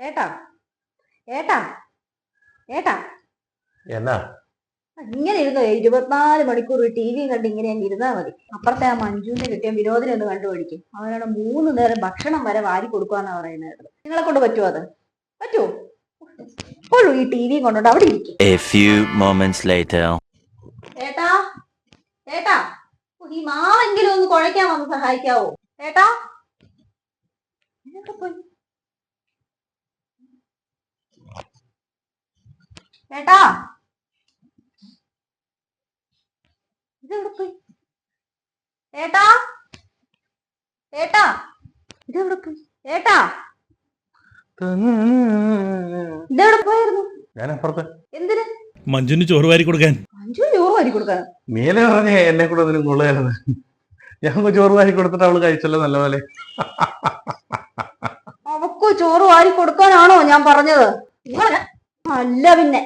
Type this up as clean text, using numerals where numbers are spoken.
ഏട്ടാ ഏട്ടാ ഏട്ടാ എന്നാ ഇങ്ങനെ ഇരുന്നോ 24 മണിക്കൂർ ടി വിയും കണ്ട് ഇങ്ങനെ അങ്ങ് ഇരുന്നാ മതി. അപ്പുറത്തെ ആ മഞ്ജുവിനെ കിട്ടിയ വിനോദിനെ ഒന്ന് കണ്ടുപിടിക്കും. അവനോട് 3 നേരം ഭക്ഷണം വരെ വാരി കൊടുക്കുവാന്നാ പറയുന്നത്. നിങ്ങളെ കൊണ്ട് പറ്റുമോ? അത് പറ്റുമോ? എപ്പോഴും ഈ ടി വിയും കൊണ്ടോണ്ട് അവിടെ ഇരിക്കും. ഏട്ടാ ഏട്ടാ ഈ മാവെങ്കിലും ഒന്ന് കുഴയ്ക്കാൻ വന്ന് സഹായിക്കാവോ ഏട്ടാ? ഇതൊക്കെ പോയി ഏട്ടാ, ഇതെവിടെ പോയി ഏട്ടാ? ഏട്ടാ, ഇതെവിടെ പോയി ഏട്ടാ? ഇതെവിടെ പോയായിരുന്നു? ഞാൻ അപ്പുറത്ത്. എന്തിന്? മഞ്ജുന് ചോറ് വാരി കൊടുക്കാൻ. മഞ്ജു ചോറ് വാരി കൊടുക്കാൻ? നീല പറഞ്ഞ എന്നെ കൂടെ ഒന്നിനും കൊള്ളുകയായിരുന്നു. ഞാൻ ചോറ് വാരി കൊടുത്തിട്ട് അവള് കഴിച്ചല്ലോ നല്ലപോലെ. അവക്കോ ചോറ് വാരി കൊടുക്കാനാണോ ഞാൻ പറഞ്ഞത്? അല്ല പിന്നെ